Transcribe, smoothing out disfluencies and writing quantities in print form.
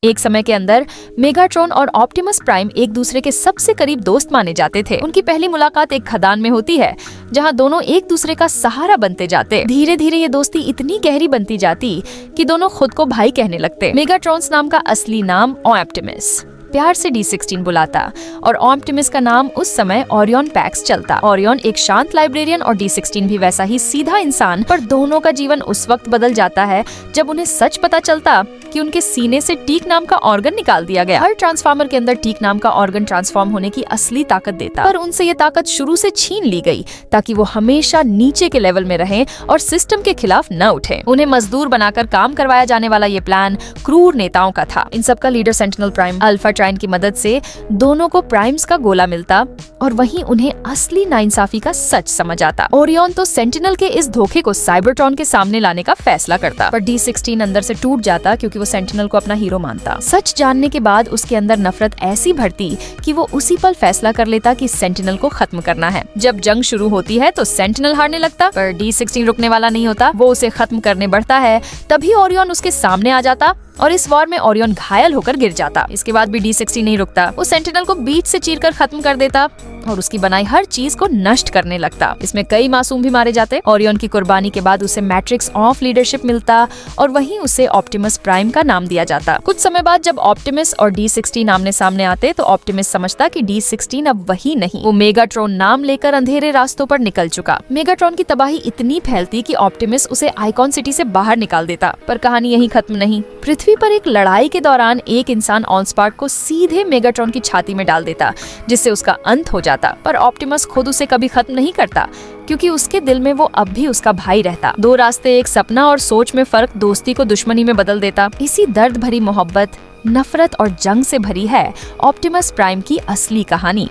एक समय के अंदर मेगाट्रॉन और ऑप्टिमस प्राइम एक दूसरे के सबसे करीब दोस्त माने जाते थे। उनकी पहली मुलाकात एक खदान में होती है, जहां दोनों एक दूसरे का सहारा बनते जाते। धीरे धीरे ये दोस्ती इतनी गहरी बनती जाती कि दोनों खुद को भाई कहने लगते। मेगाट्रॉन्स नाम का असली नाम ऑप्टिमस, प्यार से D16 बुलाता, और ऑप्टिमस का नाम उस समय ओरियन पैक्स चलता। ओरियन एक शांत लाइब्रेरियन और D16 भी वैसा ही सीधा इंसान। पर दोनों का जीवन उस वक्त बदल जाता है जब उन्हें सच पता चलता कि उनके सीने से टीक नाम का ऑर्गन निकाल दिया गया। हर ट्रांसफार्मर के अंदर टीक नाम का ऑर्गन ट्रांसफॉर्म होने की असली ताकत देता, पर उनसे ये ताकत शुरू से छीन ली गई ताकि वो हमेशा नीचे के लेवल में रहें और सिस्टम के खिलाफ न उठे। उन्हें मजदूर बनाकर काम करवाया जाने वाला ये प्लान क्रूर नेताओं का था। इन सबका लीडर सेंटिनल प्राइम अल्फा ट्राइन की मदद से दोनों को प्राइम्स का गोला मिलता और वहीं उन्हें असली नाइंसाफी का सच समझ आता। ओरियन तो सेंटिनल के इस धोखे को साइबरट्रॉन के सामने लाने का फैसला करता, पर D16 अंदर से टूट जाता क्योंकि वो सेंटिनल को अपना हीरो मानता। सच जानने के बाद उसके अंदर नफरत ऐसी भरती कि वो उसी पल फैसला कर लेता कि सेंटिनल को खत्म करना है। जब जंग शुरू होती है तो सेंटिनल हारने लगता, पर D16 रुकने वाला नहीं होता। वो उसे खत्म करने बढ़ता है, तभी ओरियन उसके सामने आ जाता और इस वॉर में ओरियन घायल होकर गिर जाता। इसके बाद भी D16 नहीं रुकता। वो सेंटिनल को बीच से चीरकर खत्म कर देता और उसकी बनाई हर चीज को नष्ट करने लगता। इसमें कई मासूम भी मारे जाते। ओरियन की कुर्बानी के बाद उसे मैट्रिक्स ऑफ लीडरशिप मिलता और वहीं उसे ऑप्टिमस प्राइम का नाम दिया जाता। कुछ समय बाद जब ऑप्टिमस और D16 आमने सामने आते तो ऑप्टिमस समझता कि D16 अब वही नहीं। वो मेगाट्रॉन नाम लेकर अंधेरे रास्तों पर निकल चुका। मेगाट्रॉन की तबाही इतनी फैलती कि ऑप्टिमस उसे आइकॉन सिटी से बाहर निकाल देता। पर कहानी यहीं खत्म नहीं। पृथ्वी पर एक लड़ाई के दौरान एक इंसान ऑलस्पार्क को सीधे मेगाट्रॉन की छाती में डाल देता, जिससे उसका अंत हो जाता। पर ऑप्टिमस खुद उसे कभी खत्म नहीं करता, क्योंकि उसके दिल में वो अब भी उसका भाई रहता। दो रास्ते, एक सपना और सोच में फर्क दोस्ती को दुश्मनी में बदल देता। इसी दर्द भरी मोहब्बत, नफरत और जंग से भरी है ऑप्टिमस प्राइम की असली कहानी।